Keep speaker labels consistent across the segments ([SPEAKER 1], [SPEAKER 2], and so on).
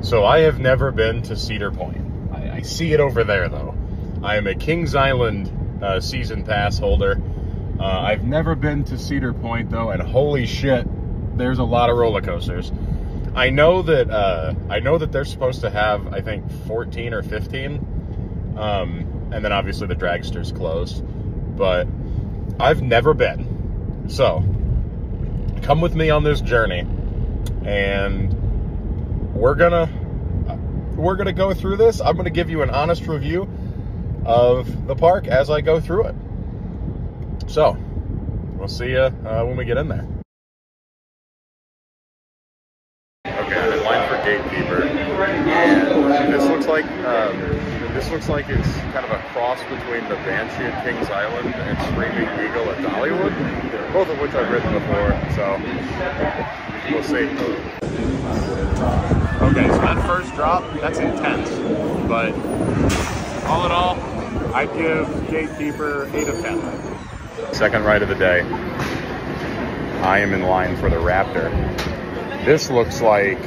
[SPEAKER 1] So I have never been to Cedar Point. I see it over there though. I am a Kings Island season pass holder. I've never been to Cedar Point though, and holy shit, there's a lot of roller coasters. I know that they're supposed to have, I think, 14 or 15, and then obviously the dragster's closed, but I've never been. So come with me on this journey, and we're gonna go through this. I'm gonna give you an honest review of the park as I go through it. So we'll see you when we get in there. Okay, I'm in line for gatekeeper, and this looks like it's kind of a cross between the Banshee at Kings Island and Screaming Eagle at Dollywood, both of which I've ridden before, so we'll see. Okay, so that first drop, that's intense, but all in all, I'd give gatekeeper 8 of 10. Second ride of the day, I am in line for the Raptor. This looks like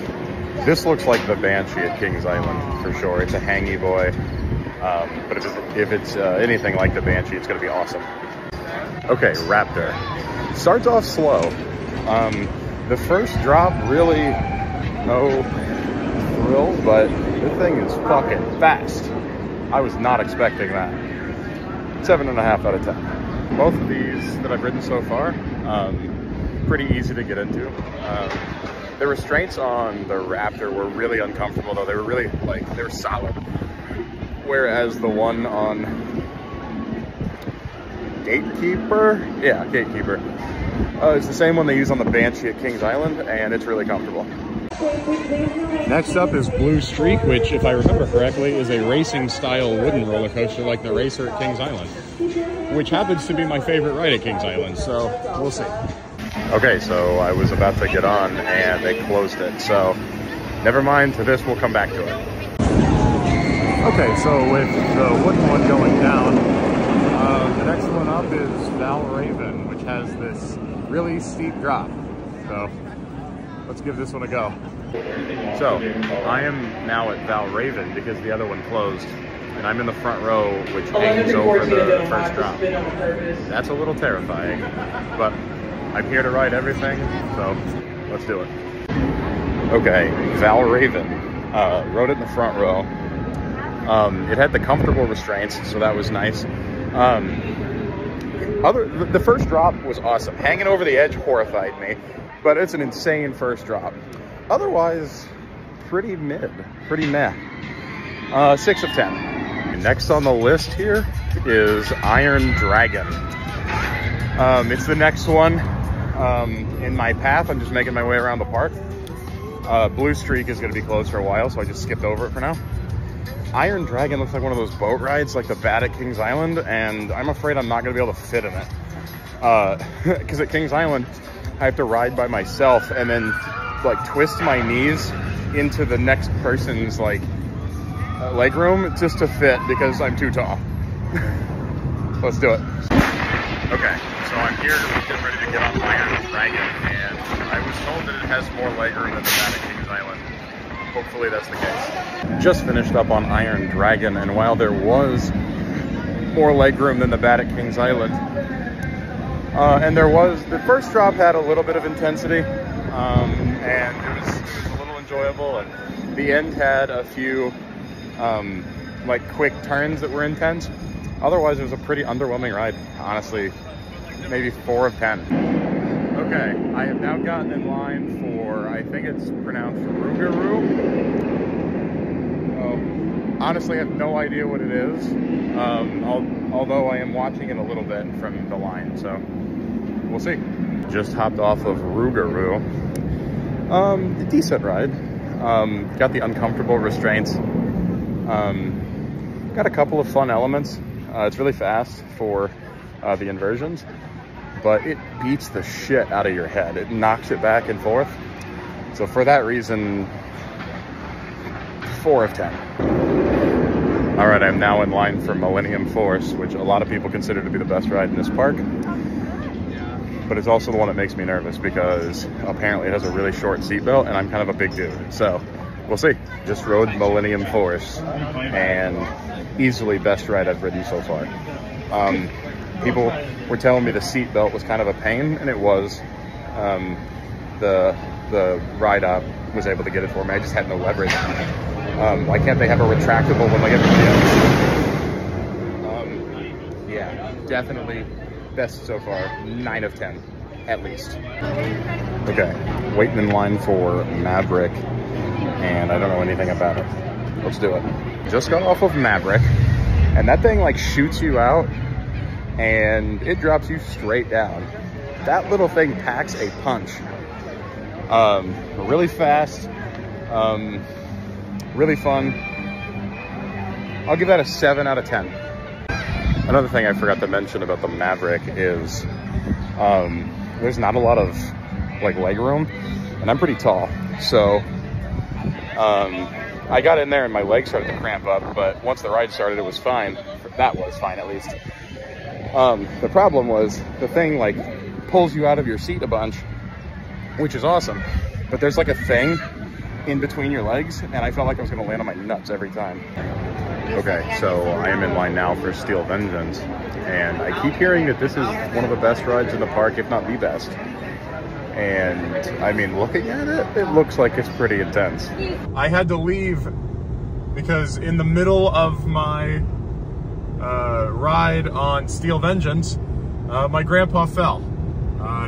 [SPEAKER 1] the Banshee at Kings Island for sure. It's a hangy boy, but if it's anything like the Banshee, it's going to be awesome. Okay, Raptor starts off slow. The first drop, really no thrill, but the thing is fucking fast. I was not expecting that. 7.5 out of 10. Both of these that I've ridden so far, pretty easy to get into. The restraints on the Raptor were really uncomfortable though. They were really, they were solid. Whereas the one on Gatekeeper, yeah, Gatekeeper, it's the same one they use on the Banshee at Kings Island, and it's really comfortable. Next up is Blue Streak, which, if I remember correctly, is a racing style wooden roller coaster like the Racer at Kings Island, which happens to be my favorite ride at Kings Island, so we'll see. Okay, so I was about to get on and they closed it, so never mind, to this, we'll come back to it. Okay, so with the wooden one going down, the next one up is Val Raven, which has this really steep drop. So let's give this one a go. So I am now at Val Raven because the other one closed, and I'm in the front row, which hangs over the first drop. That's a little terrifying, but I'm here to ride everything, so let's do it. Okay, Val Raven. Rode it in the front row. It had the comfortable restraints, so that was nice. The first drop was awesome. Hanging over the edge horrified me, but it's an insane first drop. Otherwise, pretty mid, pretty meh. 6 of 10. Next on the list here is Iron Dragon. It's the next one in my path. I'm just making my way around the park. Blue Streak is going to be closed for a while, so I just skipped over it for now. Iron Dragon looks like one of those boat rides like the Bat at Kings Island, and I'm afraid I'm not going to be able to fit in it. Because at Kings Island, I have to ride by myself and then twist my knees into the next person's leg room just to fit because I'm too tall. Let's do it. Okay, so I'm here getting ready to get on Iron Dragon, and I was told that it has more legroom than the Bat at Kings Island. Hopefully that's the case. Just finished up on Iron Dragon, and while there was more legroom than the Bat at Kings Island, and the first drop had a little bit of intensity, and it was a little enjoyable, and the end had a few quick turns that were intense. Otherwise, it was a pretty underwhelming ride, honestly. Maybe 4 of 10. Okay, I have now gotten in line for, I think it's pronounced Rougarou. Honestly, I have no idea what it is, although I am watching it a little bit from the line, so we'll see. Just hopped off of Rougarou. Decent ride. Got the uncomfortable restraints. Got a couple of fun elements. It's really fast for the inversions, but it beats the shit out of your head. It knocks it back and forth. So for that reason, 4 of 10. All right, I'm now in line for Millennium Force, which a lot of people consider to be the best ride in this park. But it's also the one that makes me nervous because apparently it has a really short seatbelt and I'm kind of a big dude. So we'll see. Just rode Millennium Force, and easily best ride I've ridden so far. People were telling me the seat belt was kind of a pain, and it was. The ride up was able to get it for me. I just had no leverage. Why can't they have a retractable one like everybody else? Yeah, definitely best so far. 9 of 10, at least. Okay, waiting in line for Maverick, and I don't know anything about it. Let's do it. Just got off of Maverick, and that thing like shoots you out, and it drops you straight down. That little thing packs a punch. Really fast, really fun. I'll give that a 7 out of 10. Another thing I forgot to mention about the Maverick is there's not a lot of like leg room, and I'm pretty tall, so I got in there and my legs started to cramp up, but once the ride started, it was fine. That was fine, at least. The problem was the thing like pulls you out of your seat a bunch, which is awesome, but there's like a thing in between your legs, and I felt like I was gonna land on my nuts every time. Okay, so I am in line now for Steel Vengeance, and I keep hearing that this is one of the best rides in the park, if not the best. And I mean, looking at it, it looks like it's pretty intense. I had to leave because in the middle of my ride on Steel Vengeance, my grandpa fell.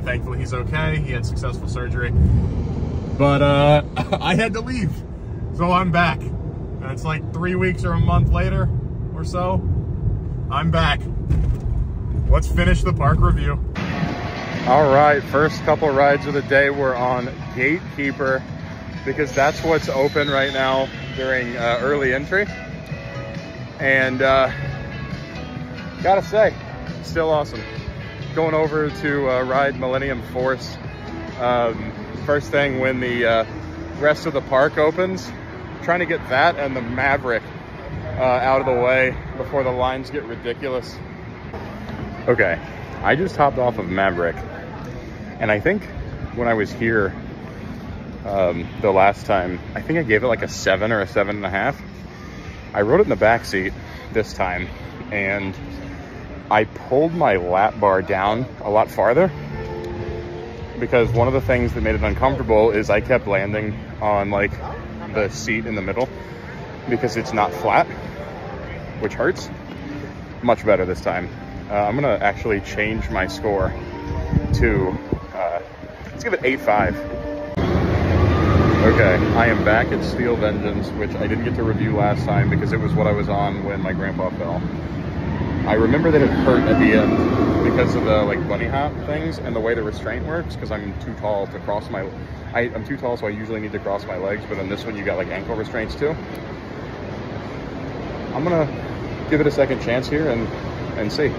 [SPEAKER 1] Thankfully he's okay, he had successful surgery. But I had to leave, so I'm back. And it's like 3 weeks or a month later or so, I'm back. Let's finish the park review. All right, first couple rides of the day were on Gatekeeper, because that's what's open right now during early entry. And gotta say, still awesome. Going over to ride Millennium Force first thing when the rest of the park opens. Trying to get that and the Maverick out of the way before the lines get ridiculous. Okay, I just hopped off of Maverick, and I think when I was here the last time, I think I gave it like a 7 or a 7.5. I rode it in the back seat this time, and I pulled my lap bar down a lot farther, because one of the things that made it uncomfortable is I kept landing on like the seat in the middle because it's not flat, which hurts. Much better this time. I'm gonna actually change my score to, let's give it 8.5. Okay, I am back at Steel Vengeance, which I didn't get to review last time because it was what I was on when my grandpa fell. I remember that it hurt at the end because of the like bunny hop things and the way the restraint works, because I'm too tall to cross my, I'm too tall, so I usually need to cross my legs, but on this one you got like ankle restraints too. I'm gonna give it a second chance here and see.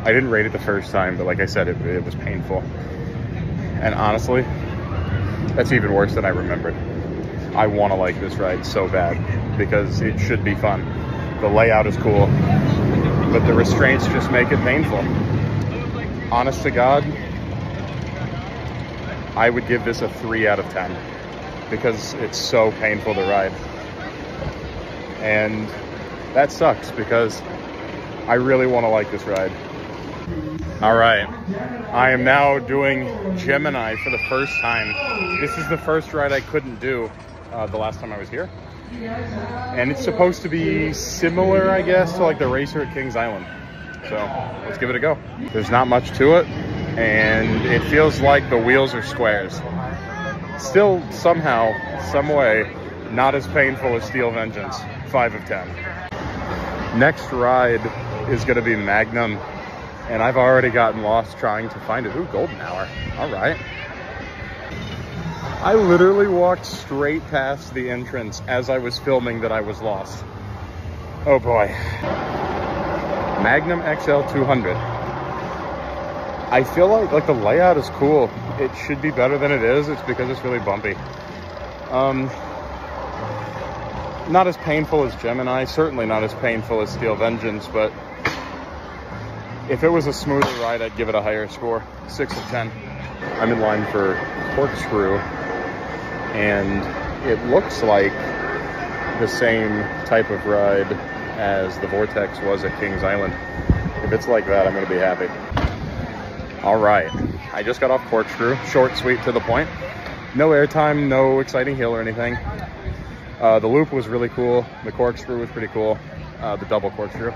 [SPEAKER 1] I didn't rate it the first time, but like I said, it was painful. And honestly, that's even worse than I remembered. I want to like this ride so bad because it should be fun. The layout is cool, but the restraints just make it painful. Honest to God, I would give this a 3 out of 10 because it's so painful to ride. And that sucks because I really want to like this ride. All right, I am now doing Gemini for the first time. This is the first ride I couldn't do the last time I was here. And it's supposed to be similar, I guess, to like the racer at Kings Island. So let's give it a go. There's not much to it, and it feels like the wheels are squares. Still somehow, some way, not as painful as Steel Vengeance. 5 of 10. Next ride is gonna be Magnum, and I've already gotten lost trying to find it. Ooh, golden hour, all right. I literally walked straight past the entrance as I was filming that I was lost. Oh boy. Magnum XL 200. I feel like the layout is cool. It should be better than it is. It's because it's really bumpy. Not as painful as Gemini, certainly not as painful as Steel Vengeance, but if it was a smoother ride, I'd give it a higher score, 6 of 10. I'm in line for Corkscrew, and it looks like the same type of ride as the Vortex was at Kings Island. If it's like that, I'm gonna be happy. All right, I just got off Corkscrew, short, sweet, to the point. No airtime, no exciting hill or anything. The loop was really cool. The Corkscrew was pretty cool. The double Corkscrew.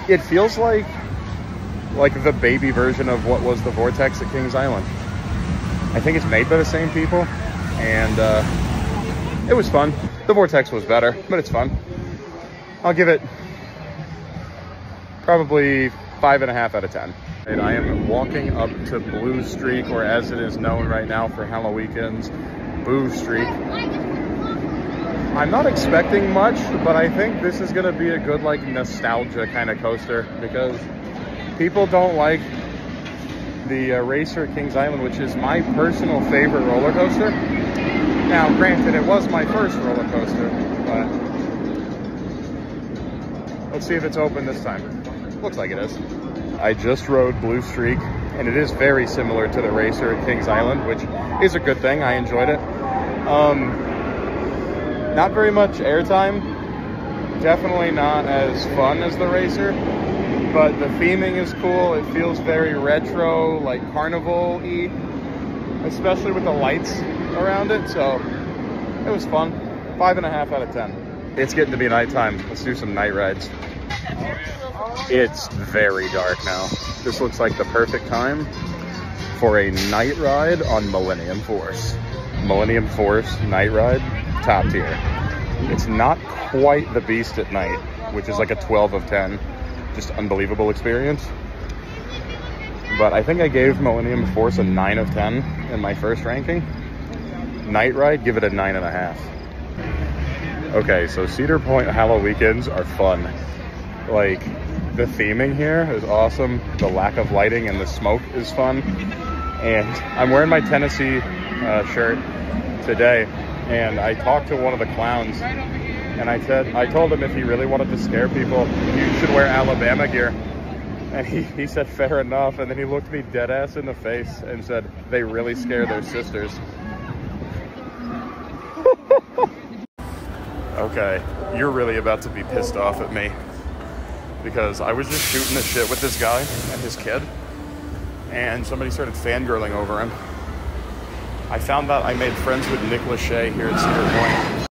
[SPEAKER 1] It feels like the baby version of what was the Vortex at Kings Island. I think it's made by the same people, and it was fun. The Vortex was better, but it's fun. I'll give it probably 5.5 out of 10. And I am walking up to Blue Streak, or as it is known right now for Halloween's, Boo Streak. I'm not expecting much, but I think this is gonna be a good like nostalgia kind of coaster, because people don't like the Racer at Kings Island, which is my personal favorite roller coaster. Now, granted, it was my first roller coaster, but let's see if it's open this time. Looks like it is. I just rode Blue Streak, and it is very similar to the Racer at Kings Island, which is a good thing. I enjoyed it. Not very much airtime. Definitely not as fun as the Racer, but the theming is cool. It feels very retro, like carnival-y, especially with the lights around it, so it was fun. 5.5 out of 10. It's getting to be nighttime. Let's do some night rides. It's very dark now. This looks like the perfect time for a night ride on Millennium Force. Millennium Force night ride, top tier. It's not quite the beast at night, which is like a 12 of 10. Just unbelievable experience. But I think I gave Millennium Force a 9 of 10 in my first ranking. Night ride, give it a 9.5. Okay, so Cedar Point Halloween's are fun. Like, the theming here is awesome. The lack of lighting and the smoke is fun. And I'm wearing my Tennessee shirt today, and I talked to one of the clowns, and I told him if he really wanted to scare people, you should wear Alabama gear. And he said, fair enough. And then he looked me dead ass in the face and said, they really scare their sisters. Okay, you're really about to be pissed off at me, because I was just shooting the shit with this guy and his kid, and somebody started fangirling over him. I found out I made friends with Nick Lachey here at Cedar Point.